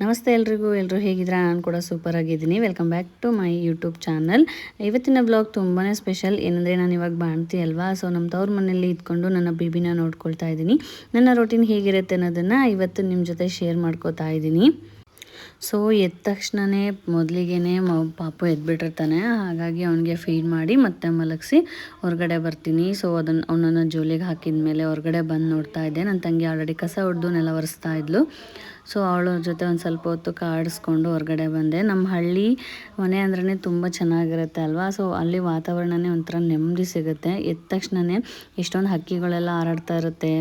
ನಮಸ್ತೆ ಎಲ್ಲರೂ ಹೇಗಿದ್ದೀರಾ? ನಾನು ಕೂಡ ಸೂಪರ್ ಆಗಿದ್ದೀನಿ. Welcome back to my YouTube channel. ಇವತ್ತಿನ ಬ್ಲಾಗ್ ತುಂಬಾ ಸ್ಪೆಷಲ್. ಏನಂದರೆ ನಾನು ಇವಾಗ ಬಾಣ್ತಿ ಅಲ್ವಾ, ಸೊ ನಮ್ಮ ತವ್ರ ಮನೆಯಲ್ಲಿ ಇದ್ಕೊಂಡು ನನ್ನ ಬೇಬಿನ ನೋಡ್ಕೊಳ್ತಾ ಇದ್ದೀನಿ. ನನ್ನ ರೂಟೀನ್ ಹೇಗಿರುತ್ತೆ ಅನ್ನೋದನ್ನು ಇವತ್ತು ನಿಮ್ಮ ಜೊತೆ ಶೇರ್ ಮಾಡ್ಕೋತಾ ಇದ್ದೀನಿ. ಸೊ ಎದ್ದ ತಕ್ಷಣವೇ ಮೊದಲಿಗೆ ಪಾಪು ಎದ್ಬಿಟ್ಟಿರ್ತಾನೆ. ಹಾಗಾಗಿ ಅವನಿಗೆ ಫೀಡ್ ಮಾಡಿ ಮತ್ತೆ ಮಲಗಿಸಿ ಹೊರಗಡೆ ಬರ್ತೀನಿ. ಸೊ ಅವನನ್ನು ಜೋಲಿಗೆ ಹಾಕಿದ ಮೇಲೆ ಹೊರಗಡೆ ಬಂದು ನೋಡ್ತಾ ಇದ್ದೆ. ನನ್ನ ತಂಗಿ ಆಲ್ರೆಡಿ ಕಸ ಹೊಡೆದು ನೆಲ ಒರೆಸ್ತಾ ಇದ್ಲು. ಸೊ ಅವಳ ಜೊತೆ ಒಂದು ಸ್ವಲ್ಪ ಹೊತ್ತು ಕಾಡಿಸ್ಕೊಂಡು ಹೊರಗಡೆ ಬಂದೆ. ನಮ್ಮ ಹಳ್ಳಿ ಮನೆ ಅಂದ್ರೇ ತುಂಬ ಚೆನ್ನಾಗಿರುತ್ತೆ ಅಲ್ವಾ. ಸೊ ಅಲ್ಲಿ ವಾತಾವರಣನೇ ಒಂಥರ ನೆಮ್ಮದಿ ಸಿಗುತ್ತೆ. ಎದ್ದ ತಕ್ಷಣವೇ ಎಷ್ಟೊಂದು ಹಕ್ಕಿಗಳೆಲ್ಲ ಹಾರಾಡ್ತಾ ಇರುತ್ತೆ.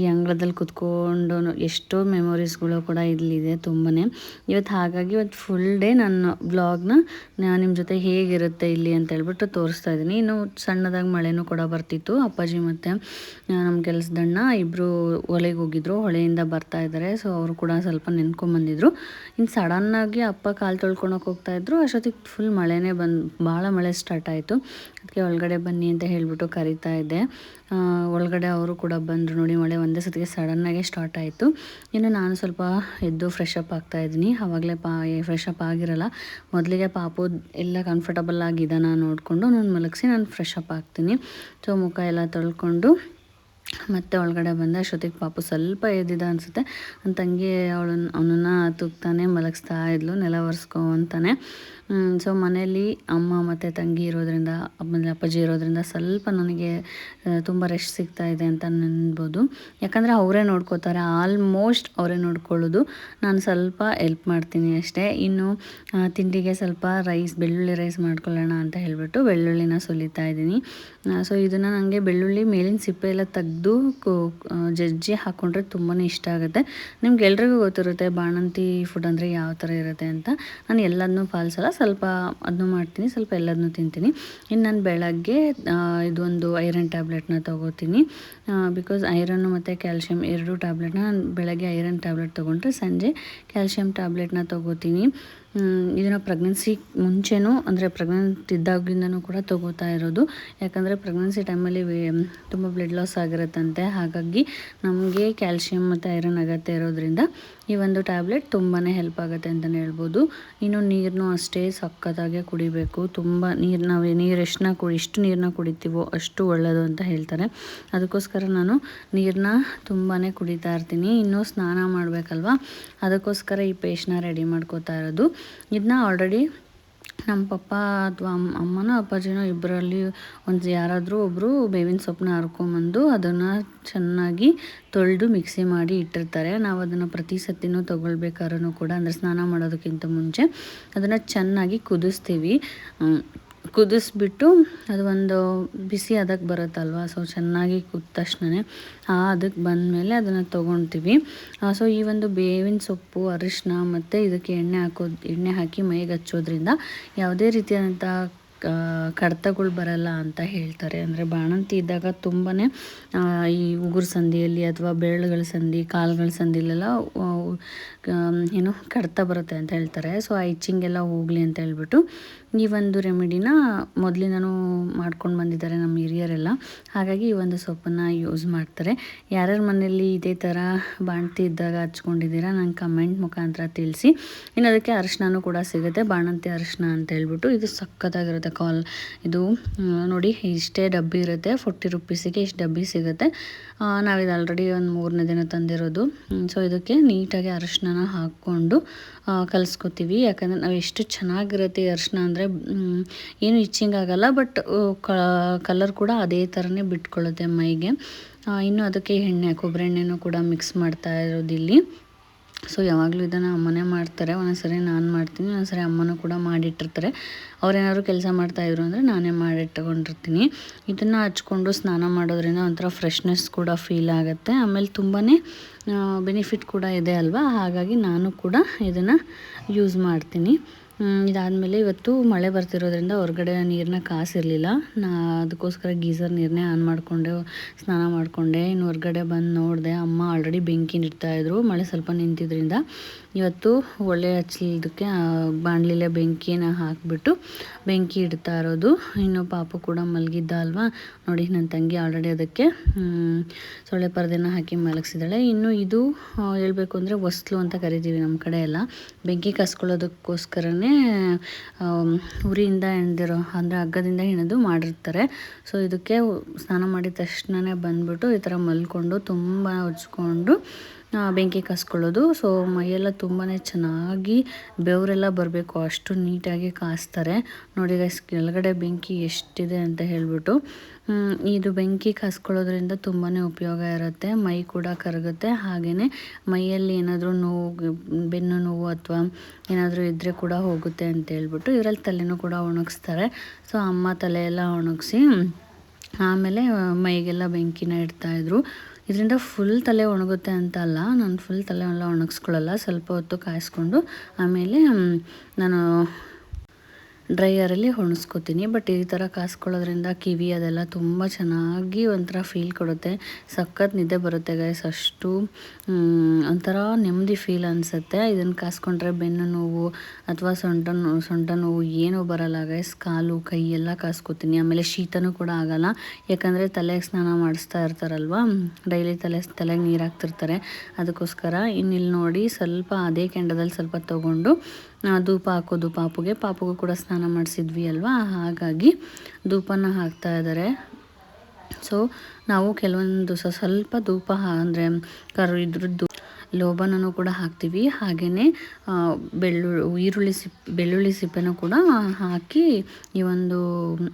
ಈ ಅಂಗಳದಲ್ಲಿ ಕುತ್ಕೊಂಡು ಎಷ್ಟೋ ಮೆಮೊರೀಸ್ಗಳು ಕೂಡ ಇಲ್ಲಿದೆ ತುಂಬಾ. ಹಾಗಾಗಿ ಇವತ್ತು ಫುಲ್ ಡೇ ನನ್ನ ಬ್ಲಾಗ್ನ ನಿಮ್ಮ ಜೊತೆ ಹೇಗಿರುತ್ತೆ ಇಲ್ಲಿ ಅಂತ ಹೇಳ್ಬಿಟ್ಟು ತೋರಿಸ್ತಾ ಇದ್ದೀನಿ. ಇನ್ನು ಸಣ್ಣದಾಗಿ ಮಳೆನೂ ಕೂಡ ಬರ್ತಿತ್ತು. ಅಪ್ಪಾಜಿ ಮತ್ತು ನಮ್ಮ ಕೆಲಸದಣ್ಣ ಇಬ್ಬರು ಹೊಳೆಗೆ ಹೋಗಿದ್ರು, ಹೊಳೆಯಿಂದ ಬರ್ತಾ ಇದ್ದಾರೆ. ಸೊ ಅವರು ಕೂಡ ಸ್ವಲ್ಪ ನೆನ್ಕೊಂಬಂದಿದ್ರು. ಇನ್ನು ಸಡನ್ನಾಗಿ ಅಪ್ಪ ಕಾಲು ತೊಳ್ಕೊಳಕ್ಕೆ ಹೋಗ್ತಾಯಿದ್ರು. ಅಷ್ಟೊತ್ತಿಗೆ ಫುಲ್ ಮಳೆನೇ ಭಾಳ ಮಳೆ ಸ್ಟಾರ್ಟ್ ಆಯಿತು. ಅದಕ್ಕೆ ಒಳಗಡೆ ಬನ್ನಿ ಅಂತ ಹೇಳಿಬಿಟ್ಟು ಕರಿತಾ ಇದ್ದೆ. ಒಳಗಡೆ ಅವರು ಕೂಡ ಬಂದರು. ನೋಡಿ, ಮಳೆ ಒಂದೇ ಸತಿಗೆ ಸಡನ್ನಾಗೆ ಸ್ಟಾರ್ಟ್ ಆಯಿತು. ಇನ್ನು ನಾನು ಸ್ವಲ್ಪ ಎದ್ದು ಫ್ರೆಶ್ ಅಪ್ ಆಗ್ತಾಯಿದ್ದೀನಿ. ಆವಾಗಲೇ ಫ್ರೆಶ್ ಅಪ್ ಆಗಿರಲ್ಲ. ಮೊದಲಿಗೆ ಪಾಪು ಎಲ್ಲ ಕಂಫರ್ಟಬಲ್ ಆಗಿದ್ದಾನ ನೋಡಿಕೊಂಡು ನಾನು ಮಲಗಿಸಿ ನಾನು ಫ್ರೆಶ್ ಅಪ್ ಆಗ್ತೀನಿ. ಸೊ ಮುಖ ಎಲ್ಲ ತೊಳ್ಕೊಂಡು ಮತ್ತೆ ಒಳಗಡೆ ಬಂದೆ. ಅಷ್ಟೊತ್ತಿಗೆ ಪಾಪು ಸ್ವಲ್ಪ ಎದ್ದಿದ್ದ ಅನಿಸುತ್ತೆ. ನನ್ನ ತಂಗಿ ಅವನನ್ನು ತೂಗ್ತಾನೆ ಮಲಗಿಸ್ತಾ ಇದ್ಲು, ನೆಲ ಒರೆಸ್ಕೊ ಅಂತಾನೆ. ಸೊ ಮನೆಯಲ್ಲಿ ಅಮ್ಮ ಮತ್ತು ತಂಗಿ ಇರೋದ್ರಿಂದ, ಆಮೇಲೆ ಅಪ್ಪಾಜಿ ಇರೋದ್ರಿಂದ ಸ್ವಲ್ಪ ನನಗೆ ತುಂಬ ರೆಸ್ಟ್ ಸಿಗ್ತಾ ಇದೆ ಅಂತ ಅನ್ಬೋದು. ಯಾಕಂದರೆ ಅವರೇ ನೋಡ್ಕೋತಾರೆ, ಆಲ್ಮೋಸ್ಟ್ ಅವರೇ ನೋಡ್ಕೊಳ್ಳೋದು. ನಾನು ಸ್ವಲ್ಪ ಹೆಲ್ಪ್ ಮಾಡ್ತೀನಿ ಅಷ್ಟೇ. ಇನ್ನು ತಿಂಡಿಗೆ ಸ್ವಲ್ಪ ಬೆಳ್ಳುಳ್ಳಿ ರೈಸ್ ಮಾಡ್ಕೊಳ್ಳೋಣ ಅಂತ ಹೇಳಿಬಿಟ್ಟು ಬೆಳ್ಳುಳ್ಳಿನ ಸುಲಿತಾ ಇದ್ದೀನಿ. ಸೊ ಇದನ್ನು ನನಗೆ ಬೆಳ್ಳುಳ್ಳಿ ಮೇಲಿನ ಸಿಪ್ಪೆ ಎಲ್ಲ ತೆಗೆದು ಜಜ್ಜಿ ಹಾಕ್ಕೊಂಡ್ರೆ ತುಂಬಾ ಇಷ್ಟ ಆಗುತ್ತೆ. ನಿಮ್ಗೆ ಎಲ್ರಿಗೂ ಗೊತ್ತಿರುತ್ತೆ ಬಾಣಂತಿ ಫುಡ್ ಅಂದರೆ ಯಾವ ಥರ ಇರುತ್ತೆ ಅಂತ. ನಾನು ಎಲ್ಲದನ್ನೂ ಪಾಲಿಸಲ್ಲ, ಸ್ವಲ್ಪ ಅದನ್ನು ಮಾಡ್ತೀನಿ, ಸ್ವಲ್ಪ ಎಲ್ಲದನ್ನೂ ತಿಂತೀನಿ. ಇನ್ನು ನಾನು ಬೆಳಗ್ಗೆ ಇದೊಂದು ಐರನ್ ಟ್ಯಾಬ್ಲೆಟ್ನ ತೊಗೋತೀನಿ. ಬಿಕಾಸ್ ಐರನ್ನು ಮತ್ತು ಕ್ಯಾಲ್ಶಿಯಂ ಎರಡೂ ಟ್ಯಾಬ್ಲೆಟ್ನ ಬೆಳಗ್ಗೆ ಐರನ್ ಟ್ಯಾಬ್ಲೆಟ್ ತೊಗೊಂಡ್ರೆ ಸಂಜೆ ಕ್ಯಾಲ್ಶಿಯಂ ಟ್ಯಾಬ್ಲೆಟ್ನ ತೊಗೋತೀನಿ. ಇದನ್ನು ಪ್ರೆಗ್ನೆನ್ಸಿ ಮುಂಚೆನೂ ಅಂದರೆ ಪ್ರೆಗ್ನೆಂಟ್ ಇದ್ದಾಗಿಂದನೂ ಕೂಡ ತೊಗೋತಾ ಇರೋದು. ಯಾಕಂದರೆ ಪ್ರೆಗ್ನೆನ್ಸಿ ಟೈಮಲ್ಲಿ ತುಂಬ ಬ್ಲಡ್ ಲಾಸ್ ಆಗಿರುತ್ತಂತೆ. ಹಾಗಾಗಿ ನಮಗೆ ಕ್ಯಾಲ್ಶಿಯಂ ಮತ್ತು ಐರನ್ ಅಗತ್ಯ ಇರೋದ್ರಿಂದ ಈ ಒಂದು ಟ್ಯಾಬ್ಲೆಟ್ ತುಂಬಾ ಹೆಲ್ಪ್ ಆಗುತ್ತೆ ಅಂತಲೇ ಹೇಳ್ಬೋದು. ಇನ್ನು ನೀರನ್ನು ಅಷ್ಟೇ ಸಖತ್ತಾಗೆ ಕುಡಿಬೇಕು. ತುಂಬ ಎಷ್ಟು ನೀರನ್ನ ಕುಡಿತೀವೋ ಅಷ್ಟು ಒಳ್ಳೆಯದು ಅಂತ ಹೇಳ್ತಾರೆ. ಅದಕ್ಕೋಸ್ಕರ ನಾನು ನೀರನ್ನ ತುಂಬಾ ಕುಡಿತಾ ಇರ್ತೀನಿ. ಇನ್ನೂ ಸ್ನಾನ ಮಾಡಬೇಕಲ್ವ, ಅದಕ್ಕೋಸ್ಕರ ಈ ಪೇಸ್ಟ್ನ ರೆಡಿ ಮಾಡ್ಕೋತಾ ಇರೋದು. ಇದನ್ನ ಆಲ್ರೆಡಿ ನಮ್ಮ ಪಪ್ಪ ಅಥವಾ ಅಮ್ಮನೋ ಅಪ್ಪಾಜಿನೋ ಇಬ್ಬರಲ್ಲಿ ಯಾರಾದರೂ ಒಬ್ಬರು ಬೇವಿನ ಸೊಪ್ಪನ್ನ ಹರ್ಕೊಂಬಂದು ಅದನ್ನು ಚೆನ್ನಾಗಿ ತೊಳೆದು ಮಿಕ್ಸಿ ಮಾಡಿ ಇಟ್ಟಿರ್ತಾರೆ. ನಾವು ಅದನ್ನು ಪ್ರತಿ ಸತಿನೂ ತೊಗೊಳ್ಬೇಕಾದ್ರೂ ಕೂಡ, ಅಂದರೆ ಸ್ನಾನ ಮಾಡೋದಕ್ಕಿಂತ ಮುಂಚೆ ಅದನ್ನು ಚೆನ್ನಾಗಿ ಕುದಿಸ್ಬಿಟ್ಟು ಅದು ಒಂದು ಬಿಸಿ ಅದಕ್ಕೆ ಬರುತ್ತಲ್ವ. ಸೊ ಚೆನ್ನಾಗಿ ಕುದ್ದ ತಕ್ಷಣ ಅದಕ್ಕೆ ಬಂದಮೇಲೆ ಅದನ್ನು ತೊಗೊಳ್ತೀವಿ. ಸೊ ಈ ಒಂದು ಬೇವಿನ ಸೊಪ್ಪು, ಅರಿಶಿನ ಮತ್ತು ಇದಕ್ಕೆ ಎಣ್ಣೆ ಹಾಕಿ ಮೈಗೆ ಹಚ್ಚೋದ್ರಿಂದ ಯಾವುದೇ ರೀತಿಯಾದಂಥ ಕಡ್ತಗಳು ಬರಲ್ಲ ಅಂತ ಹೇಳ್ತಾರೆ. ಅಂದರೆ ಬಾಣಂತಿ ಇದ್ದಾಗ ತುಂಬಾ ಈ ಉಗುರು ಸಂದಿಯಲ್ಲಿ ಅಥವಾ ಬೆರಳುಗಳ ಸಂದಿ, ಕಾಲುಗಳ ಸಂದಿಲೆಲ್ಲ ಕಡ್ತ ಬರುತ್ತೆ ಅಂತ ಹೇಳ್ತಾರೆ. ಸೊ ಆ ಇಚ್ಚಿಂಗೆಲ್ಲ ಹೋಗಲಿ ಅಂತ ಹೇಳ್ಬಿಟ್ಟು ಈ ಒಂದು ರೆಮಿಡಿನ ಮೊದಲಿಂದನೂ ಮಾಡ್ಕೊಂಡು ಬಂದಿದ್ದಾರೆ ನಮ್ಮ ಹಿರಿಯರೆಲ್ಲ. ಹಾಗಾಗಿ ಈ ಒಂದು ಸೊಪ್ಪನ್ನು ಯೂಸ್ ಮಾಡ್ತಾರೆ. ಯಾರ್ಯಾರ ಮನೆಯಲ್ಲಿ ಇದೇ ಥರ ಬಾಣಂತಿ ಇದ್ದಾಗ ಹಚ್ಕೊಂಡಿದ್ದೀರಾ ನಂಗೆ ಕಮೆಂಟ್ ಮುಖಾಂತರ ತಿಳಿಸಿ. ಇನ್ನು ಅದಕ್ಕೆ ಅರಿಶಿನೂ ಕೂಡ ಸಿಗುತ್ತೆ, ಬಾಣಂತಿ ಅರಿಶಿನ ಅಂತ ಹೇಳ್ಬಿಟ್ಟು. ಇದು ಸಖತ್ತಾಗಿರುತ್ತೆ. ಇದು ನೋಡಿ, ಇಷ್ಟೇ ಡಬ್ಬಿ ಇರುತ್ತೆ. 40 ರೂಪೀಸಿಗೆ ಇಷ್ಟು ಡಬ್ಬಿ ಸಿಗುತ್ತೆ. ನಾವಿದು ಆಲ್ರೆಡಿ ಒಂದು 3ನೇ ದಿನ ತಂದಿರೋದು. ಸೊ ಇದಕ್ಕೆ ನೀಟಾಗಿ ಅರಿಶಿನ ಹಾಕ್ಕೊಂಡು ಕಲಿಸ್ಕೊತೀವಿ. ಯಾಕಂದರೆ ನಾವು ಎಷ್ಟು ಚೆನ್ನಾಗಿರುತ್ತೆ ಈ ಅರಿಶಿನ ಅಂದರೆ ಏನು ಇಚ್ಚಿಂಗ್ ಆಗಲ್ಲ, ಬಟ್ ಕಲರ್ ಕೂಡ ಅದೇ ಥರನೇ ಬಿಟ್ಕೊಳ್ಳುತ್ತೆ ಮೈಗೆ. ಇನ್ನು ಅದಕ್ಕೆ ಕೊಬ್ಬರಿ ಎಣ್ಣೆನೂ ಕೂಡ ಮಿಕ್ಸ್ ಮಾಡ್ತಾ ಇರೋದಿಲ್ಲಿ. ಸೊ ಯಾವಾಗಲೂ ಇದನ್ನು ಅಮ್ಮನೇ ಮಾಡ್ತಾರೆ. ಒಂದೊಂದ್ಸರಿ ನಾನು ಮಾಡ್ತೀನಿ, ಒಂದೊಂದ್ಸರಿ ಅಮ್ಮನೂ ಕೂಡ ಮಾಡಿಟ್ಟಿರ್ತಾರೆ. ಅವ್ರೇನಾದ್ರು ಕೆಲಸ ಮಾಡ್ತಾಯಿದ್ರು ಅಂದರೆ ನಾನೇ ಮಾಡಿಟ್ಕೊಂಡಿರ್ತೀನಿ. ಇದನ್ನು ಹಚ್ಕೊಂಡು ಸ್ನಾನ ಮಾಡೋದ್ರಿಂದ ಒಂಥರ ಫ್ರೆಶ್ನೆಸ್ ಕೂಡ ಫೀಲ್ ಆಗುತ್ತೆ. ಆಮೇಲೆ ತುಂಬಾ ಬೆನಿಫಿಟ್ ಕೂಡ ಇದೆ ಅಲ್ವಾ. ಹಾಗಾಗಿ ನಾನು ಕೂಡ ಇದನ್ನು ಯೂಸ್ ಮಾಡ್ತೀನಿ. ಇದಾದಮೇಲೆ ಇವತ್ತು ಮಳೆ ಬರ್ತಿರೋದ್ರಿಂದ ಹೊರಗಡೆ ನೀರನ್ನ ಕಾಸಿರಲಿಲ್ಲ. ಅದಕ್ಕೋಸ್ಕರ ಗೀಝರ್ ನೀರನ್ನೇ ಆನ್ ಮಾಡಿಕೊಂಡೆ, ಸ್ನಾನ ಮಾಡಿಕೊಂಡೆ. ಇನ್ನು ಹೊರಗಡೆ ಬಂದು ನೋಡಿದೆ, ಅಮ್ಮ ಆಲ್ರೆಡಿ ಬೆಂಕಿ ಇಡ್ತಾಯಿದ್ರು ಮಳೆ ಸ್ವಲ್ಪ ನಿಂತಿದ್ರಿಂದ. ಇವತ್ತು ಒಳ್ಳೆ ಹಚ್ಚಲಿದ್ದಕ್ಕೆ ಬಾಣಲಿಲೆ ಬೆಂಕಿನ ಹಾಕಿಬಿಟ್ಟು ಬೆಂಕಿ ಇಡ್ತಾ ಇರೋದು. ಇನ್ನು ಪಾಪು ಕೂಡ ಮಲಗಿದ್ದ ಅಲ್ವಾ ನೋಡಿ, ನನ್ನ ತಂಗಿ ಆಲ್ರೆಡಿ ಅದಕ್ಕೆ ಸೊಳ್ಳೆ ಪರದೆನ ಹಾಕಿ ಮಲಗಿಸಿದ್ದಾಳೆ. ಇನ್ನು ಇದು ಹೇಳ್ಬೇಕು ಅಂದರೆ ಹೊಸ್ಲು ಅಂತ ಕರಿತೀವಿ ನಮ್ಮ ಕಡೆ ಎಲ್ಲ. ಬೆಂಕಿ ಕಾಸ್ಕೊಳ್ಳೋದಕ್ಕೋಸ್ಕರನೇ ಉರಿಯಿಂದ ಹೆಣ್ದಿರೋ ಅಂದರೆ ಹಗ್ಗದಿಂದ ಹೆಣೆದು ಮಾಡಿರ್ತಾರೆ. ಸೊ ಇದಕ್ಕೆ ಸ್ನಾನ ಮಾಡಿದ ತಕ್ಷಣವೇ ಬಂದ್ಬಿಟ್ಟು ಈ ಥರ ಮಲ್ಕೊಂಡು ತುಂಬ ಹೊಚ್ಕೊಂಡು ಬೆಂಕಿ ಕಾಸ್ಕೊಳ್ಳೋದು. ಸೊ ಮೈಯೆಲ್ಲ ತುಂಬಾ ಚೆನ್ನಾಗಿ ಬೆವರೆಲ್ಲ ಬರಬೇಕು ಅಷ್ಟು ನೀಟಾಗಿ ಕಾಸ್ತಾರೆ ನೋಡಿ ಗೈಸ್. ಕೆಳಗಡೆ ಬೆಂಕಿ ಎಷ್ಟಿದೆ ಅಂತ ಹೇಳ್ಬಿಟ್ಟು ಇದು ಬೆಂಕಿ ಕಾಸ್ಕೊಳ್ಳೋದ್ರಿಂದ ತುಂಬಾ ಉಪಯೋಗ ಇರುತ್ತೆ. ಮೈ ಕೂಡ ಕರಗುತ್ತೆ, ಹಾಗೆಯೇ ಮೈಯಲ್ಲಿ ಏನಾದರೂ ನೋವು, ಬೆನ್ನು ನೋವು ಅಥವಾ ಏನಾದರೂ ಇದ್ದರೆ ಕೂಡ ಹೋಗುತ್ತೆ ಅಂತ ಹೇಳ್ಬಿಟ್ಟು ಇದರಲ್ಲಿ ತಲೆನೂ ಕೂಡ ಒಣಗಿಸ್ತಾರೆ. ಸೊ ಅಮ್ಮ ತಲೆಯೆಲ್ಲ ಒಣಗಿಸಿ ಆಮೇಲೆ ಮೈಗೆಲ್ಲ ಬೆಂಕಿನ ಇಡ್ತಾಯಿದ್ರು. ಇದರಿಂದ ಫುಲ್ ತಲೆ ಒಣಗುತ್ತೆ ಅಂತ ಅಲ್ಲ, ನಾನು ಫುಲ್ ತಲೆ ಎಲ್ಲ ಒಣಗಿಸ್ಕೊಳ್ಳಲ್ಲ, ಸ್ವಲ್ಪ ಹೊತ್ತು ಕಾಯಿಸ್ಕೊಂಡು ಆಮೇಲೆ ನಾನು ಡ್ರೈಯರಲ್ಲಿ ಒಣಗಿಸ್ಕೊತೀನಿ. ಬಟ್ ಈ ಥರ ಕಾಸ್ಕೊಳ್ಳೋದ್ರಿಂದ ಕಿವಿ ಅದೆಲ್ಲ ತುಂಬ ಚೆನ್ನಾಗಿ ಒಂಥರ ಫೀಲ್ ಕೊಡುತ್ತೆ. ಸಖತ್ ನಿದ್ದೆ ಬರುತ್ತೆ ಗೈಸ್, ಅಷ್ಟು ಒಂಥರ ನೆಮ್ಮದಿ ಫೀಲ್ ಅನಿಸುತ್ತೆ. ಇದನ್ನು ಕಾಸ್ಕೊಂಡ್ರೆ ಬೆನ್ನು ನೋವು ಅಥವಾ ಸೊಂಟ ನೋವು ಏನೂ ಬರಲ್ಲ ಗೈಸ್. ಕಾಲು ಕೈ ಎಲ್ಲ ಕಾಸ್ಕೊತೀನಿ. ಆಮೇಲೆ ಶೀತನೂ ಕೂಡ ಆಗಲ್ಲ, ಯಾಕಂದರೆ ತಲೆಗೆ ಸ್ನಾನ ಮಾಡಿಸ್ತಾ ಇರ್ತಾರಲ್ವ, ಡೈಲಿ ತಲೆಗೆ ನೀರು ಹಾಕ್ತಿರ್ತಾರೆ, ಅದಕ್ಕೋಸ್ಕರ. ಇನ್ನಿಲ್ಲಿ ನೋಡಿ ಸ್ವಲ್ಪ ಅದೇ ಕೆಂಡದಲ್ಲಿ ಸ್ವಲ್ಪ ತೊಗೊಂಡು ಧೂಪ ಹಾಕೋದು ಪಾಪುಗೂ ಕೂಡ ಸ್ನಾನ ಮಾಡಿಸಿದ್ವಿ ಅಲ್ವಾ, ಹಾಗಾಗಿ ಧೂಪನ ಹಾಕ್ತಾ ಇದ್ದಾರೆ. ಸೊ ನಾವು ಕೆಲವೊಂದು ದಿವಸ ಸ್ವಲ್ಪ ಧೂಪ ಅಂದರೆ ಇದ್ರದ್ದು ಲೋಬನೂ ಕೂಡ ಹಾಕ್ತೀವಿ. ಹಾಗೆಯೇ ಬೆಳ್ಳುಳ್ಳಿ ಸಿಪ್ಪೆನೂ ಕೂಡ ಹಾಕಿ ಈ ಒಂದು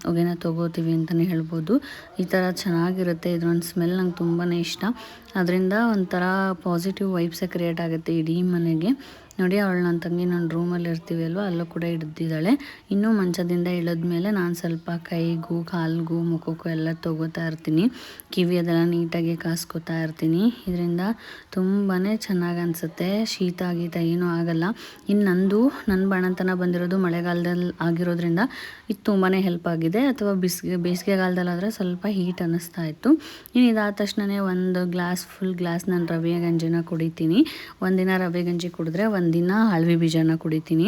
ಹೊಗೆನ ತೊಗೋತೀವಿ ಅಂತಲೇ ಹೇಳ್ಬೋದು. ಈ ಥರ ಚೆನ್ನಾಗಿರುತ್ತೆ. ಇದೊಂದು ಸ್ಮೆಲ್ ನಂಗೆ ತುಂಬಾ ಇಷ್ಟ. ಅದರಿಂದ ಒಂಥರ ಪಾಸಿಟಿವ್ ವೈಬ್ಸೇ ಕ್ರಿಯೇಟ್ ಆಗುತ್ತೆ ಇಡೀ ಮನೆಗೆ. ನೋಡಿ ಅವಳು ನನ್ನ ತಂಗಿ ನನ್ನ ರೂಮಲ್ಲಿ ಇರ್ತೀವಿ ಅಲ್ವ, ಅಲ್ಲೂ ಕೂಡ ಹಿಡ್ದಿದ್ದಾಳೆ. ಇನ್ನೂ ಮಂಚದಿಂದ ಇಳಿದ್ಮೇಲೆ ನಾನು ಸ್ವಲ್ಪ ಕೈಗೂ ಕಾಲಿಗೂ ಮುಖಕ್ಕೂ ಎಲ್ಲ ತೊಗೋತಾ ಇರ್ತೀನಿ. ಕಿವಿ ಅದೆಲ್ಲ ನೀಟಾಗಿ ಕಾಸ್ಕೊತಾ ಇರ್ತೀನಿ. ಇದರಿಂದ ತುಂಬಾ ಚೆನ್ನಾಗಿ ಅನಿಸುತ್ತೆ. ಶೀತ ಗೀತ ಏನೂ ಆಗಲ್ಲ. ಇನ್ನು ನನ್ನ ಬಾಣಂತನ ಬಂದಿರೋದು ಮಳೆಗಾಲದಲ್ಲಿ ಆಗಿರೋದ್ರಿಂದ ಇದು ತುಂಬಾ ಹೆಲ್ಪ್ ಆಗಿದೆ. ಅಥವಾ ಬೇಸಿಗೆಗಾಲದಲ್ಲಾದರೆ ಸ್ವಲ್ಪ ಹೀಟ್ ಅನ್ನಿಸ್ತಾ ಇತ್ತು. ಇನ್ನು ಇದಾದ ತಕ್ಷಣವೇ ಒಂದು ಫುಲ್ ಗ್ಲಾಸ್ ನಾನು ರವೆ ಗಂಜಿನ ಕುಡಿತೀನಿ. ಒಂದಿನ ರವೆ ಗಂಜಿ ಕುಡಿದ್ರೆ ಒಂದಿನ ಅಳವಿ ಬೀಜನ ಕುಡಿತೀನಿ.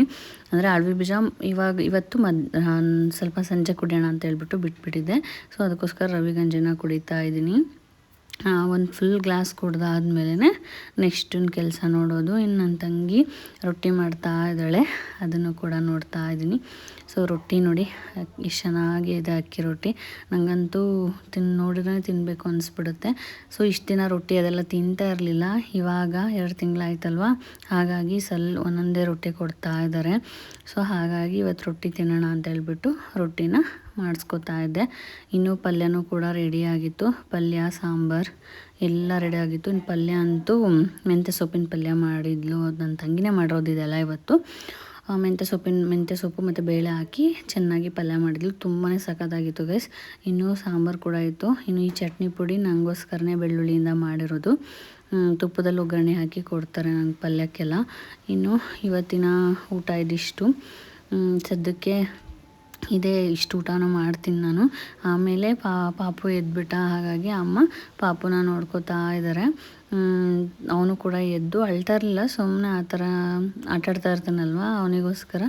ಅಂದರೆ ಅಳವಿ ಬೀಜ ಇವತ್ತು ಸ್ವಲ್ಪ ಸಂಜೆ ಕುಡಿಯೋಣ ಅಂತ ಹೇಳ್ಬಿಟ್ಟು ಬಿಟ್ಬಿಟ್ಟಿದ್ದೆ. ಸೊ ಅದಕ್ಕೋಸ್ಕರ ರವೆ ಗಂಜಿನ ಕುಡಿತಾ ಇದ್ದೀನಿ. ಒಂದು ಫುಲ್ ಗ್ಲಾಸ್ ಕುಡ್ದಾದ್ಮೇಲೆ ನೆಕ್ಸ್ಟಿನ ಕೆಲಸ ನೋಡೋದು. ಇನ್ನು ನನ್ನ ತಂಗಿ ರೊಟ್ಟಿ ಮಾಡ್ತಾ ಇದ್ದಾಳೆ, ಅದನ್ನು ಕೂಡ ನೋಡ್ತಾ ಇದ್ದೀನಿ. ಸೊ ರೊಟ್ಟಿ ನೋಡಿ ಎಷ್ಟು ಚೆನ್ನಾಗಿ ಇದೆ, ಅಕ್ಕಿ ರೊಟ್ಟಿ. ನನಗಂತೂ ನೋಡಿದ್ರೆ ತಿನ್ನಬೇಕು ಅನಿಸ್ಬಿಡುತ್ತೆ. ಸೊ ಇಷ್ಟು ದಿನ ರೊಟ್ಟಿ ಅದೆಲ್ಲ ತಿಂತಾ ಇರಲಿಲ್ಲ, ಇವಾಗ 2 ತಿಂಗಳಾಯ್ತಲ್ವ, ಹಾಗಾಗಿ ಒಂದೊಂದೇ ರೊಟ್ಟಿ ಕೊಡ್ತಾ ಇದ್ದಾರೆ. ಸೊ ಹಾಗಾಗಿ ಇವತ್ತು ರೊಟ್ಟಿ ತಿನ್ನೋಣ ಅಂತ ಹೇಳ್ಬಿಟ್ಟು ರೊಟ್ಟಿನ ಮಾಡಿಸ್ಕೊತಾ ಇದ್ದೆ. ಇನ್ನೂ ಪಲ್ಯನೂ ಕೂಡ ರೆಡಿಯಾಗಿತ್ತು. ಪಲ್ಯ ಸಾಂಬಾರು ಎಲ್ಲ ರೆಡಿಯಾಗಿತ್ತು. ಇನ್ನು ಪಲ್ಯ ಅಂತೂ ಮೆಂತ್ಯ ಸೊಪ್ಪಿನ ಪಲ್ಯ ಮಾಡಿದ್ಲು, ನನ್ನ ತಂಗಿನೇ ಮಾಡಿರೋದಿದೆಲ್ಲ ಇವತ್ತು. ಮೆಂತ್ಯ ಸೊಪ್ಪು ಮತ್ತು ಬೇಳೆ ಹಾಕಿ ಚೆನ್ನಾಗಿ ಪಲ್ಯ ಮಾಡಿದ್ಲು, ತುಂಬಾ ಸಖತ್ತಾಗಿತ್ತು ಗೈಸ್. ಇನ್ನೂ ಸಾಂಬಾರು ಕೂಡ ಇತ್ತು. ಇನ್ನು ಈ ಚಟ್ನಿ ಪುಡಿ ನನಗೋಸ್ಕರನೇ ಬೆಳ್ಳುಳ್ಳಿಯಿಂದ ಮಾಡಿರೋದು. ತುಪ್ಪದಲ್ಲಿ ಒಗ್ಗರಣೆ ಹಾಕಿ ಕೊಡ್ತಾರೆ ನಂಗೆ ಪಲ್ಯಕ್ಕೆಲ್ಲ. ಇನ್ನು ಇವತ್ತಿನ ಊಟ ಇದಿಷ್ಟು. ಸದ್ಯಕ್ಕೆ ಇಷ್ಟು ಊಟನೂ ಮಾಡ್ತೀನಿ ನಾನು. ಆಮೇಲೆ ಪಾಪು ಎದ್ಬಿಟ್ಟ, ಹಾಗಾಗಿ ಅಮ್ಮ ಪಾಪುನ ನೋಡ್ಕೋತಾ ಇದ್ದಾರೆ. ಅವನು ಕೂಡ ಎದ್ದು ಅಳ್ತಾ ಇರಲಿಲ್ಲ, ಸುಮ್ಮನೆ ಆ ಥರ ಆಟಾಡ್ತಾ ಇರ್ತಾನಲ್ವ, ಅವನಿಗೋಸ್ಕರ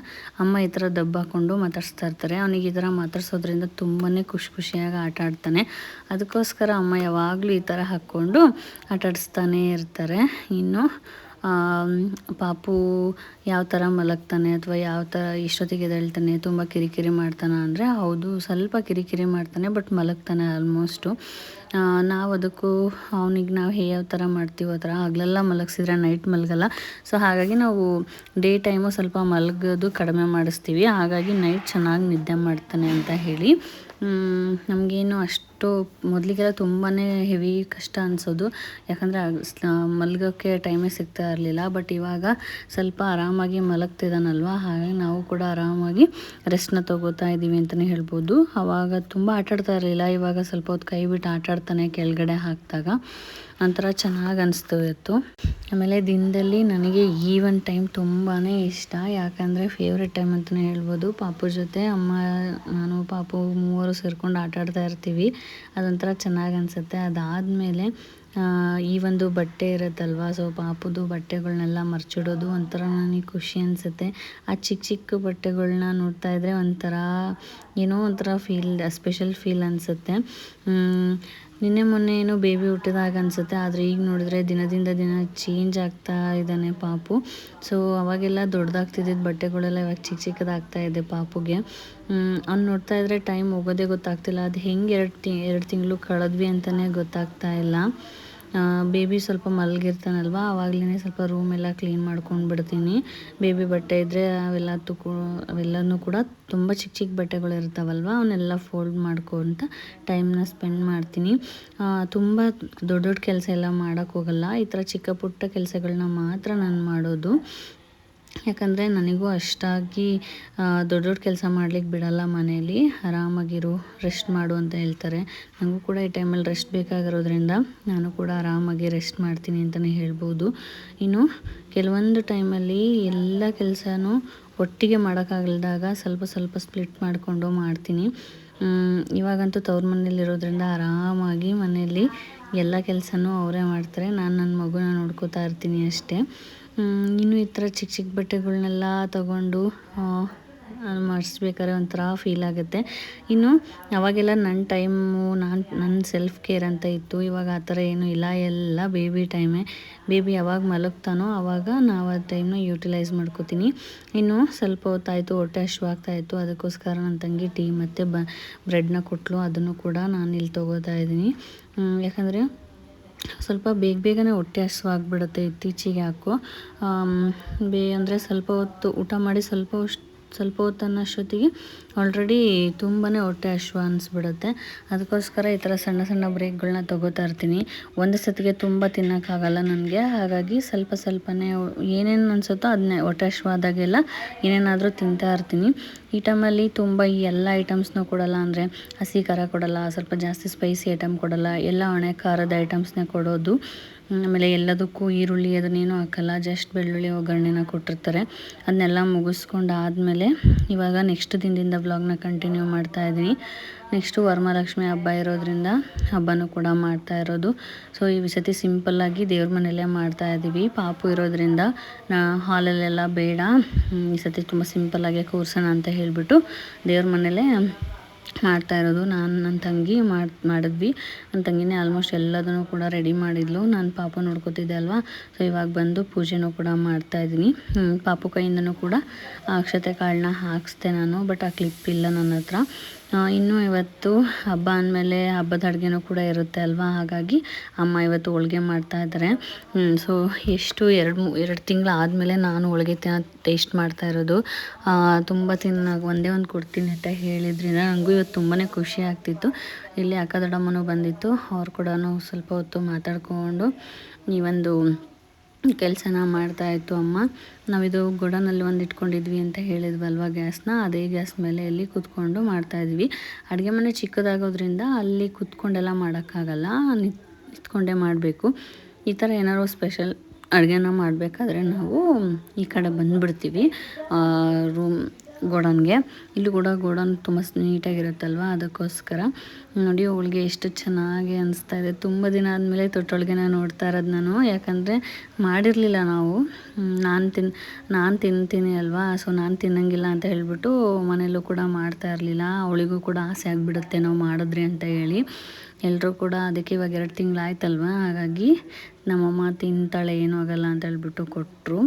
ಅಮ್ಮ ಈ ಥರ ದಬ್ಬ ಹಾಕ್ಕೊಂಡು ಮಾತಾಡಿಸ್ತಾ ಇರ್ತಾರೆ. ಅವನಿಗೆ ಈ ಥರ ಮಾತಾಡ್ಸೋದ್ರಿಂದ ತುಂಬಾ ಖುಷಿಯಾಗಿ ಆಟ ಆಡ್ತಾನೆ. ಅದಕ್ಕೋಸ್ಕರ ಅಮ್ಮ ಯಾವಾಗಲೂ ಈ ಥರ ಹಾಕ್ಕೊಂಡು ಆಟಾಡಿಸ್ತಾನೇ ಇರ್ತಾರೆ. ಇನ್ನು ಪಾಪು ಯಾವ ಥರ ಮಲಗ್ತಾನೆ ಅಥವಾ ಯಾವ ಥರ ಎಷ್ಟೊತ್ತಿಗೆ ಎದ್ದೇಳ್ತಾನೆ, ತುಂಬ ಕಿರಿಕಿರಿ ಮಾಡ್ತಾನೆ ಅಂದರೆ ಹೌದು, ಸ್ವಲ್ಪ ಕಿರಿಕಿರಿ ಮಾಡ್ತಾನೆ, ಬಟ್ ಮಲಗ್ತಾನೆ ಆಲ್ಮೋಸ್ಟು. ನಾವು ಅದಕ್ಕೂ ಅವನಿಗೆ ನಾವು ಯಾವ ಥರ ಮಾಡ್ತೀವೋ ಆ ಥರ ಹಗಲೆಲ್ಲ ಮಲಗಿಸಿದ್ರೆ ನೈಟ್ ಮಲಗಲ್ಲ. ಸೊ ಹಾಗಾಗಿ ನಾವು ಡೇ ಟೈಮು ಸ್ವಲ್ಪ ಮಲಗೋದು ಕಡಿಮೆ ಮಾಡಿಸ್ತೀವಿ, ಹಾಗಾಗಿ ನೈಟ್ ಚೆನ್ನಾಗಿ ನಿದ್ದೆ ಮಾಡ್ತಾನೆ ಅಂತ ಹೇಳಿ. ನಮಗೇನು ಅಷ್ಟು ಮೊದಲಿಗೆಲ್ಲ ತುಂಬಾ ಹೆವಿ ಕಷ್ಟ ಅನಿಸೋದು, ಯಾಕಂದರೆ ಮಲಗೋಕ್ಕೆ ಟೈಮೇ ಸಿಗ್ತಾ ಇರಲಿಲ್ಲ. ಬಟ್ ಇವಾಗ ಸ್ವಲ್ಪ ಆರಾಮಾಗಿ ಮಲಗ್ತಿದ್ದಾನಲ್ವ, ಹಾಗಾಗಿ ನಾವು ಕೂಡ ಆರಾಮಾಗಿ ರೆಸ್ಟ್ನ ತೊಗೋತಾ ಇದ್ದೀವಿ ಅಂತಲೇ ಹೇಳ್ಬೋದು. ಆವಾಗ ತುಂಬ ಆಟಾಡ್ತಾ ಇರಲಿಲ್ಲ, ಇವಾಗ ಸ್ವಲ್ಪ ಹೊತ್ತು ಕೈ ಬಿಟ್ಟು ಆಟಾಡ್ತಾನೆ ಕೆಳಗಡೆ ಹಾಕಿದಾಗ. ಒಂಥರ ಚೆನ್ನಾಗಿ ಅನಿಸ್ತು ಇತ್ತು. ಆಮೇಲೆ ದಿನದಲ್ಲಿ ನನಗೆ ಈ ಒಂದು ಟೈಮ್ ತುಂಬಾ ಇಷ್ಟ, ಯಾಕಂದರೆ ಫೇವ್ರೆಟ್ ಟೈಮ್ ಅಂತಲೇ ಹೇಳ್ಬೋದು. ಪಾಪು ಜೊತೆ ಅಮ್ಮ, ನಾನು, ಪಾಪು ಮೂವರು ಸೇರ್ಕೊಂಡು ಆಟಾಡ್ತಾ ಇರ್ತೀವಿ. ಅದೊಂಥರ ಚೆನ್ನಾಗಿ ಅನಿಸುತ್ತೆ. ಅದಾದಮೇಲೆ ಈ ಒಂದು ಬಟ್ಟೆ ಇರುತ್ತಲ್ವ, ಸೊ ಪಾಪುದು ಬಟ್ಟೆಗಳ್ನೆಲ್ಲ ಮರ್ಚಿಡೋದು ಒಂಥರ ನನಗೆ ಖುಷಿ ಅನಿಸುತ್ತೆ. ಆ ಚಿಕ್ಕ ಚಿಕ್ಕ ಬಟ್ಟೆಗಳ್ನ ನೋಡ್ತಾ ಇದ್ದರೆ ಒಂಥರ ಏನೋ ಒಂಥರ ಸ್ಪೆಷಲ್ ಫೀಲ್ ಅನಿಸುತ್ತೆ. ನಿನ್ನೆ ಮೊನ್ನೆ ಏನೋ ಬೇಬಿ ಹುಟ್ಟಿದಾಗ ಅನಿಸುತ್ತೆ, ಆದರೆ ಈಗ ನೋಡಿದ್ರೆ ದಿನದಿಂದ ದಿನ ಚೇಂಜ್ ಆಗ್ತಾ ಇದ್ದಾನೆ ಪಾಪು. ಸೊ ಅವಾಗೆಲ್ಲ ದೊಡ್ಡದಾಗ್ತಿದ್ದಿದ್ದು ಬಟ್ಟೆಗಳೆಲ್ಲ ಇವಾಗ ಚಿಕ್ಕ ಚಿಕ್ಕದಾಗ್ತಾ ಇದೆ ಪಾಪುಗೆ. ಅವ್ನು ನೋಡ್ತಾ ಇದ್ದರೆ ಟೈಮ್ ಹೋಗೋದೇ ಗೊತ್ತಾಗ್ತಿಲ್ಲ. ಅದು ಹೆಂಗೆ ಎರಡು ತಿಂಗಳು ಕಳೆದ್ವಿ ಅಂತಲೇ ಗೊತ್ತಾಗ್ತಾ ಇಲ್ಲ. ಬೇಬಿ ಸ್ವಲ್ಪ ಮಲಗಿರ್ತಾನಲ್ವ, ಆವಾಗಲೇ ಸ್ವಲ್ಪ ರೂಮೆಲ್ಲ ಕ್ಲೀನ್ ಮಾಡ್ಕೊಂಡು ಬಿಡ್ತೀನಿ. ಬೇಬಿ ಬಟ್ಟೆ ಇದ್ದರೆ ಅವೆಲ್ಲನೂ ಕೂಡ ತುಂಬ ಚಿಕ್ಕ ಚಿಕ್ಕ ಬಟ್ಟೆಗಳು ಇರ್ತಾವಲ್ವ, ಅವನ್ನೆಲ್ಲ ಫೋಲ್ಡ್ ಮಾಡ್ಕೊತ ಟೈಮ್ನ ಸ್ಪೆಂಡ್ ಮಾಡ್ತೀನಿ. ತುಂಬ ದೊಡ್ಡ ದೊಡ್ಡ ಕೆಲಸ ಎಲ್ಲ ಮಾಡೋಕ್ಕೆ ಹೋಗಲ್ಲ. ಈ ಥರ ಚಿಕ್ಕ ಪುಟ್ಟ ಕೆಲಸಗಳನ್ನ ಮಾತ್ರ ನಾನು ಮಾಡೋದು. ಯಾಕಂದರೆ ನನಗೂ ಅಷ್ಟಾಗಿ ದೊಡ್ಡ ದೊಡ್ಡ ಕೆಲಸ ಮಾಡ್ಲಿಕ್ಕೆ ಬಿಡಲ್ಲ ಮನೇಲಿ. ಆರಾಮಾಗಿರು, ರೆಸ್ಟ್ ಮಾಡು ಅಂತ ಹೇಳ್ತಾರೆ. ನನಗೂ ಕೂಡ ಈ ಟೈಮಲ್ಲಿ ರೆಸ್ಟ್ ಬೇಕಾಗಿರೋದ್ರಿಂದ ನಾನು ಕೂಡ ಆರಾಮಾಗಿ ರೆಸ್ಟ್ ಮಾಡ್ತೀನಿ ಅಂತಲೇ ಹೇಳ್ಬೋದು. ಇನ್ನು ಕೆಲವೊಂದು ಟೈಮಲ್ಲಿ ಎಲ್ಲ ಕೆಲಸನೂ ಒಟ್ಟಿಗೆ ಮಾಡೋಕ್ಕಾಗಲ್ದಾಗ ಸ್ವಲ್ಪ ಸ್ವಲ್ಪ ಸ್ಪ್ಲಿಟ್ ಮಾಡಿಕೊಂಡು ಮಾಡ್ತೀನಿ. ಇವಾಗಂತೂ ತವ್ರ ಮನೇಲಿರೋದ್ರಿಂದ ಆರಾಮಾಗಿ ಮನೆಯಲ್ಲಿ ಎಲ್ಲ ಕೆಲಸನೂ ಅವರೇ ಮಾಡ್ತಾರೆ. ನಾನು ನನ್ನ ಮಗುನ ನೋಡ್ಕೋತಾ ಇರ್ತೀನಿ ಅಷ್ಟೇ. ಇನ್ನು ಈ ಥರ ಚಿಕ್ಕ ಚಿಕ್ಕ ಬಟ್ಟೆಗಳ್ನೆಲ್ಲ ತಗೊಂಡು ಮಾಡಿಸ್ಬೇಕಾದ್ರೆ ಒಂಥರ ಫೀಲ್ ಆಗುತ್ತೆ. ಇನ್ನು ಅವಾಗೆಲ್ಲ ನನ್ನ ಟೈಮು ನನ್ನ ಸೆಲ್ಫ್ ಕೇರ್ ಅಂತ ಇತ್ತು. ಇವಾಗ ಆ ಥರ ಏನೂ ಇಲ್ಲ, ಎಲ್ಲ ಬೇಬಿ ಟೈಮೇ. ಬೇಬಿ ಯಾವಾಗ ಮಲಗ್ತಾನೋ ಆವಾಗ ನಾವು ಆ ಟೈಮ್ನ ಯೂಟಿಲೈಸ್ ಮಾಡ್ಕೋತೀನಿ. ಇನ್ನು ಸ್ವಲ್ಪ ಹೊತ್ತಾಯಿತು, ಹೊಟ್ಟೆ ಹಶ್ವಾಗ್ತಾಯಿತ್ತು, ಅದಕ್ಕೋಸ್ಕರ ನನ್ನ ತಂಗಿ ಟೀ ಮತ್ತು ಬ್ರೆಡ್ನ ಕೊಟ್ಟಳು. ಅದನ್ನು ಕೂಡ ನಾನು ಇಲ್ಲಿ ತೊಗೋತಾ ಇದ್ದೀನಿ. ಯಾಕಂದರೆ ಸ್ವಲ್ಪ ಬೇಗನೆ ಹೊಟ್ಟೆ ಹಸಿವಾಗ್ಬಿಡುತ್ತೆ ಇತ್ತೀಚೆಗೆ ಯಾಕೋ. ಅಂದರೆ ಸ್ವಲ್ಪ ಹೊತ್ತು ಊಟ ಮಾಡಿ ಸ್ವಲ್ಪ ಹೊತ್ತು ಅನ್ನೋಷ್ಟೊತ್ತಿಗೆ ಆಲ್ರೆಡಿ ತುಂಬಾ ಹೊಟ್ಟೆ ಹಸಿವು ಅನಿಸ್ಬಿಡುತ್ತೆ. ಅದಕ್ಕೋಸ್ಕರ ಈ ಥರ ಸಣ್ಣ ಸಣ್ಣ ಬ್ರೇಕ್ಗಳನ್ನ ತೊಗೋತಾ ಇರ್ತೀನಿ. ಒಂದು ಸತಿಗೆ ತುಂಬ ತಿನ್ನೋಕ್ಕಾಗಲ್ಲ ನನಗೆ. ಹಾಗಾಗಿ ಸ್ವಲ್ಪನೇ ಏನೇನು ಅನಿಸುತ್ತೋ ಅದನ್ನೇ ಹೊಟ್ಟೆ ಹಸಿವಾದಾಗೆಲ್ಲ ಏನೇನಾದರೂ ತಿಂತಾ ಇರ್ತೀನಿ. ಈ ಟೈಮಲ್ಲಿ ತುಂಬ ಈ ಎಲ್ಲ ಐಟಮ್ಸ್ನೂ ಕೊಡಲ್ಲ, ಅಂದರೆ ಹಸಿ ಖಾರ ಕೊಡಲ್ಲ, ಸ್ವಲ್ಪ ಜಾಸ್ತಿ ಸ್ಪೈಸಿ ಐಟಮ್ ಕೊಡಲ್ಲ, ಎಲ್ಲ ಒಣ ಖಾರದ ಐಟಮ್ಸ್ನೇ ಕೊಡೋದು. ಆಮೇಲೆ ಎಲ್ಲದಕ್ಕೂ ಈರುಳ್ಳಿ ಅದನ್ನೇನು ಹಾಕಲ್ಲ, ಜಸ್ಟ್ ಬೆಳ್ಳುಳ್ಳಿ ಒಗ್ಗರಣೆನ ಕೊಟ್ಟಿರ್ತಾರೆ. ಅದನ್ನೆಲ್ಲ ಮುಗಿಸ್ಕೊಂಡು ಆದಮೇಲೆ ಇವಾಗ ನೆಕ್ಸ್ಟ್ ದಿನದಿಂದ ವ್ಲಾಗ್ನ ಕಂಟಿನ್ಯೂ ಮಾಡ್ತಾಯಿದ್ದೀನಿ. ನೆಕ್ಸ್ಟು ವರಮಹಾಲಕ್ಷ್ಮಿ ಹಬ್ಬ ಇರೋದ್ರಿಂದ ಹಬ್ಬನೂ ಕೂಡ ಮಾಡ್ತಾ ಇರೋದು. ಸೊ ಈ ಸತಿ ಸಿಂಪಲ್ಲಾಗಿ ದೇವ್ರ ಮನೆಯಲ್ಲೇ ಮಾಡ್ತಾಯಿದ್ದೀವಿ. ಪಾಪು ಇರೋದ್ರಿಂದ ಹಾಲಲ್ಲೆಲ್ಲ ಬೇಡ, ಈ ಸತಿ ತುಂಬ ಸಿಂಪಲ್ಲಾಗೆ ಕೂರ್ಸೋಣ ಅಂತ ಹೇಳಿಬಿಟ್ಟು ದೇವ್ರ ಮನೆಯಲ್ಲೇ ಮಾಡ್ತಾ ಇರೋದು. ನಾನು ನನ್ನ ತಂಗಿ ಮಾಡಿದ್ವಿ. ನನ್ನ ತಂಗಿನೇ ಆಲ್ಮೋಸ್ಟ್ ಎಲ್ಲದನ್ನು ಕೂಡ ರೆಡಿ ಮಾಡಿದ್ಲು. ನಾನು ಪಾಪು ನೋಡ್ಕೋತಿದ್ದೆ ಅಲ್ವಾ, ಸೊ ಇವಾಗ ಬಂದು ಪೂಜೆನೂ ಕೂಡ ಮಾಡ್ತಾಯಿದ್ದೀನಿ. ಪಾಪು ಕೈಯಿಂದನೂ ಕೂಡ ಅಕ್ಷತೆ ಕಾಳನ್ನ ಹಾಕಿಸ್ದೆ ನಾನು, ಬಟ್ ಆ ಕ್ಲಿಪ್ ಇಲ್ಲ ನನ್ನ ಹತ್ರ. ಇನ್ನು ಇವತ್ತು ಹಬ್ಬ ಅಂದಮೇಲೆ ಹಬ್ಬದ ಅಡುಗೆನೂ ಕೂಡ ಇರುತ್ತೆ ಅಲ್ವಾ, ಹಾಗಾಗಿ ಅಮ್ಮ ಇವತ್ತು ಹೋಳ್ಗೆ ಮಾಡ್ತಾಯಿದ್ದಾರೆ. ಸೊ ಎಷ್ಟು 2 ತಿಂಗಳು ಆದಮೇಲೆ ನಾನು ಹೋಳ್ಗೆ ಟೇಸ್ಟ್ ಮಾಡ್ತಾ ಇರೋದು. ತುಂಬ ಒಂದೇ ಒಂದು ಕೊಡ್ತೀನಿ ಅಂತ ಹೇಳಿದ್ರಿಂದ ನನಗೂ ಇವತ್ತು ತುಂಬಾ ಖುಷಿ ಆಗ್ತಿತ್ತು. ಇಲ್ಲಿ ಅಕ್ಕ ದೊಡ್ಡಮ್ಮನೂ ಬಂದಿತ್ತು, ಅವ್ರು ಕೂಡ ಸ್ವಲ್ಪ ಹೊತ್ತು ಮಾತಾಡ್ಕೊಂಡು ಈ ಒಂದು ಕೆಲಸನ ಮಾಡ್ತಾಯಿತ್ತು ಅಮ್ಮ. ನಾವಿದು ಗೋಡನಲ್ಲಿ ಒಂದು ಇಟ್ಕೊಂಡಿದ್ವಿ ಅಂತ ಹೇಳಿದ್ವಲ್ವ ಗ್ಯಾಸ್ನ, ಅದೇ ಗ್ಯಾಸ್ ಮೇಲೆ ಇಲ್ಲಿ ಕೂತ್ಕೊಂಡು ಮಾಡ್ತಾಯಿದ್ವಿ. ಅಡುಗೆ ಮನೆ ಚಿಕ್ಕದಾಗೋದ್ರಿಂದ ಅಲ್ಲಿ ಕೂತ್ಕೊಂಡೆಲ್ಲ ಮಾಡೋಕ್ಕಾಗಲ್ಲ, ನಿಂತ್ಕೊಂಡೇ ಮಾಡಬೇಕು. ಈ ಥರ ಏನಾದ್ರು ಸ್ಪೆಷಲ್ ಅಡುಗೆನ ಮಾಡಬೇಕಾದ್ರೆ ನಾವು ಈ ಕಡೆ ಬಂದುಬಿಡ್ತೀವಿ ಗೋಡನ್ಗೆ. ಇಲ್ಲಿ ಕೂಡ ಗೋಡನ್ ತುಂಬ ನೀಟಾಗಿರುತ್ತಲ್ವ, ಅದಕ್ಕೋಸ್ಕರ ನೋಡಿ ಹೋಳಿಗೆ ಎಷ್ಟು ಚೆನ್ನಾಗಿ ಅನಿಸ್ತಾ ಇದೆ. ತುಂಬ ದಿನ ಆದಮೇಲೆ ತೊಟ್ಟೊಳ್ಗೆನ ನೋಡ್ತಾ ಇರೋದು ನಾನು, ಯಾಕಂದರೆ ಮಾಡಿರಲಿಲ್ಲ ನಾವು. ನಾನು ತಿಂತೀನಿ ಅಲ್ವಾ, ಸೊ ನಾನು ತಿನ್ನಂಗಿಲ್ಲ ಅಂತ ಹೇಳಿಬಿಟ್ಟು ಮನೆಯಲ್ಲೂ ಕೂಡ ಮಾಡ್ತಾ ಇರಲಿಲ್ಲ. ಅವಳಿಗೂ ಕೂಡ ಆಸೆ ಆಗಿಬಿಡುತ್ತೆ ನಾವು ಮಾಡಿದ್ರಿ ಅಂತ ಹೇಳಿ. ಎಲ್ಲರೂ ಕೂಡ ಅದಕ್ಕೆ ಇವಾಗ 2 ತಿಂಗಳಾಯ್ತಲ್ವ, ಹಾಗಾಗಿ ನಮ್ಮಮ್ಮ ತಿಂತಾಳೆ ಏನೂ ಆಗೋಲ್ಲ ಅಂತ ಹೇಳ್ಬಿಟ್ಟು ಕೊಟ್ಟರು.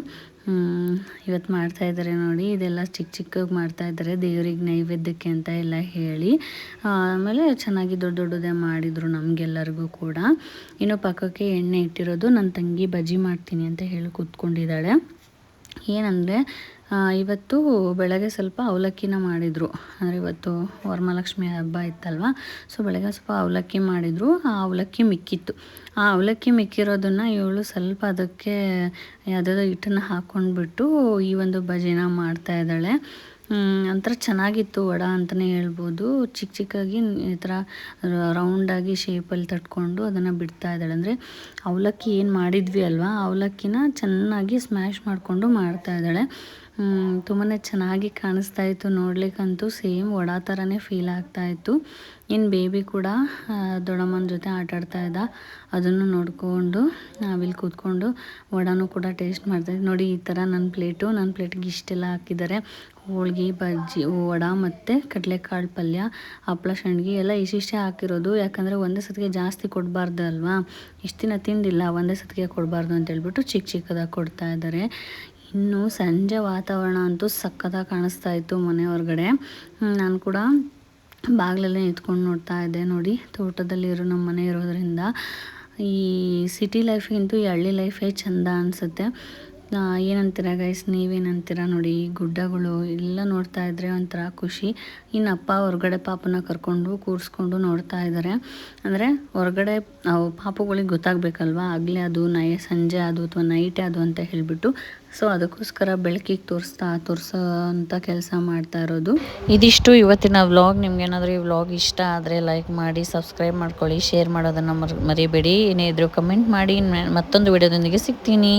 ಇವತ್ತು ಮಾಡ್ತಾಯಿದ್ದಾರೆ ನೋಡಿ, ಇದೆಲ್ಲ ಚಿಕ್ಕದಾಗಿ ಮಾಡ್ತಾಯಿದ್ದಾರೆ ದೇವ್ರಿಗೆ ನೈವೇದ್ಯಕ್ಕೆ ಅಂತ ಎಲ್ಲ ಹೇಳಿ. ಆಮೇಲೆ ಚೆನ್ನಾಗಿ ದೊಡ್ಡದೇ ಮಾಡಿದರು ನಮಗೆಲ್ಲರಿಗೂ ಕೂಡ. ಇನ್ನು ಪಕ್ಕಕ್ಕೆ ಎಣ್ಣೆ ಇಟ್ಟಿರೋದು, ನನ್ನ ತಂಗಿ ಬಜ್ಜಿ ಮಾಡ್ತೀನಿ ಅಂತ ಹೇಳಿ ಕೂತ್ಕೊಂಡಿದ್ದಾಳೆ. ಏನಂದರೆ ಇವತ್ತು ಬೆಳಗ್ಗೆ ಸ್ವಲ್ಪ ಅವಲಕ್ಕಿನ ಮಾಡಿದರು. ಅಂದರೆ ಇವತ್ತು ವರಮಹಾಲಕ್ಷ್ಮಿ ಹಬ್ಬ ಇತ್ತಲ್ವ, ಸೊ ಬೆಳಗ್ಗೆ ಸ್ವಲ್ಪ ಅವಲಕ್ಕಿ ಮಾಡಿದರು. ಆ ಅವಲಕ್ಕಿ ಮಿಕ್ಕಿತ್ತು. ಆ ಅವಲಕ್ಕಿ ಮಿಕ್ಕಿರೋದನ್ನು ಇವಳು ಸ್ವಲ್ಪ ಅದಕ್ಕೆ ಯಾವುದಾದ್ರು ಹಿಟ್ಟನ್ನು ಹಾಕ್ಕೊಂಡ್ಬಿಟ್ಟು ಈ ಒಂದು ಬಜ್ಜಿನ ಮಾಡ್ತಾಯಿದ್ದಾಳೆ. ಒಂಥರ ಚೆನ್ನಾಗಿತ್ತು ವಡ ಅಂತಲೇ ಹೇಳ್ಬೋದು. ಚಿಕ್ಕದಾಗಿ ಈ ಥರ ರೌಂಡಾಗಿ ಶೇಪಲ್ಲಿ ತಟ್ಕೊಂಡು ಅದನ್ನು ಬಿಡ್ತಾ ಇದ್ದಾಳೆ. ಅಂದರೆ ಅವಲಕ್ಕಿ ಏನು ಮಾಡಿದ್ವಿ ಅಲ್ವಾ, ಅವಲಕ್ಕಿನ ಚೆನ್ನಾಗಿ ಸ್ಮ್ಯಾಶ್ ಮಾಡಿಕೊಂಡು ಮಾಡ್ತಾ ಇದ್ದಾಳೆ. ತುಂಬಾ ಚೆನ್ನಾಗಿ ಕಾಣಿಸ್ತಾ ಇತ್ತು ನೋಡ್ಲಿಕ್ಕಂತೂ. ಸೇಮ್ ವಡ ಥರನೇ ಫೀಲ್ ಆಗ್ತಾಯಿತ್ತು. ಇನ್ನು ಬೇಬಿ ಕೂಡ ದೊಡ್ಡಮ್ಮನ ಜೊತೆ ಆಟಾಡ್ತಾ ಇದ್ದ. ಅದನ್ನು ನೋಡಿಕೊಂಡು ನಾವಿಲ್ಲಿ ಕೂತ್ಕೊಂಡು ವಡನೂ ಕೂಡ ಟೇಸ್ಟ್ ಮಾಡ್ತಾಯಿದ್ದೆ. ನೋಡಿ ಈ ಥರ ನನ್ನ ಪ್ಲೇಟ್ಗೆ ಇಷ್ಟೆಲ್ಲ ಹಾಕಿದ್ದಾರೆ. ಹೋಳ್ಗೆ, ಬಜ್ಜಿ, ವಡ ಮತ್ತು ಕಡಲೆಕಾಳು ಪಲ್ಯ, ಹಪ್ಪಳ, ಸಂಡ್ಗೆ ಎಲ್ಲ ಇಷ್ಟಿಷ್ಟೇ ಹಾಕಿರೋದು. ಯಾಕಂದರೆ ಒಂದೇ ಸತಿಗೆ ಜಾಸ್ತಿ ಕೊಡಬಾರ್ದು ಅಲ್ವಾ. ಇಷ್ಟು ದಿನ ತಿಂದಿಲ್ಲ, ಒಂದೇ ಸತಿಗೆ ಕೊಡಬಾರ್ದು ಅಂತೇಳ್ಬಿಟ್ಟು ಚಿಕ್ಕದಾಗಿ ಕೊಡ್ತಾ ಇದ್ದಾರೆ. ಇನ್ನು ಸಂಜೆ ವಾತಾವರಣ ಅಂತೂ ಸಕ್ಕತ್ತಾಗಿ ಕಾಣಿಸ್ತಾ ಇತ್ತು ಮನೆ ಹೊರಗಡೆ. ನಾನು ಕೂಡ ಬಾಗಿಲಲ್ಲೇ ನಿಂತ್ಕೊಂಡು ನೋಡ್ತಾ ಇದ್ದೆ. ನೋಡಿ ತೋಟದಲ್ಲಿರೋ ನಮ್ಮ ಮನೆ ಇರೋದ್ರಿಂದ ಈ ಸಿಟಿ ಲೈಫಿಗಿಂತೂ ಈ ಹಳ್ಳಿ ಲೈಫೇ ಚೆಂದ ಅನಿಸುತ್ತೆ. ಏನಂತೀರ ಗೈಸ್, ನೀವೇನಂತೀರ? ನೋಡಿ ಗುಡ್ಡಗಳು ಎಲ್ಲ ನೋಡ್ತಾ ಇದ್ರೆ ಒಂಥರ ಖುಷಿ. ಇನ್ನು ಅಪ್ಪ ಹೊರಗಡೆ ಪಾಪನ ಕರ್ಕೊಂಡು ಕೂರಿಸ್ಕೊಂಡು ನೋಡ್ತಾ ಇದ್ದಾರೆ. ಅಂದರೆ ಹೊರಗಡೆ ಪಾಪುಗಳಿಗೆ ಗೊತ್ತಾಗಬೇಕಲ್ವ, ಆಗಲೇ ಅದು ಸಂಜೆ ಅದು ಅಥವಾ ನೈಟೇ ಅದು ಅಂತ ಹೇಳಿಬಿಟ್ಟು. ಸೊ ಅದಕ್ಕೋಸ್ಕರ ಬೆಳಕಿಗೆ ತೋರಿಸೋ ಅಂತ ಕೆಲಸ ಮಾಡ್ತಾ ಇರೋದು. ಇದಿಷ್ಟು ಇವತ್ತಿನ ವ್ಲಾಗ್. ನಿಮ್ಗೇನಾದರೂ ಈ ವ್ಲಾಗ್ ಇಷ್ಟ ಆದರೆ ಲೈಕ್ ಮಾಡಿ, ಸಬ್ಸ್ಕ್ರೈಬ್ ಮಾಡ್ಕೊಳ್ಳಿ, ಶೇರ್ ಮಾಡೋದನ್ನು ಮರಿಬೇಡಿ. ಏನೇ ಇದ್ರೂ ಕಮೆಂಟ್ ಮಾಡಿ. ಮತ್ತೊಂದು ವಿಡಿಯೋದೊಂದಿಗೆ ಸಿಗ್ತೀನಿ.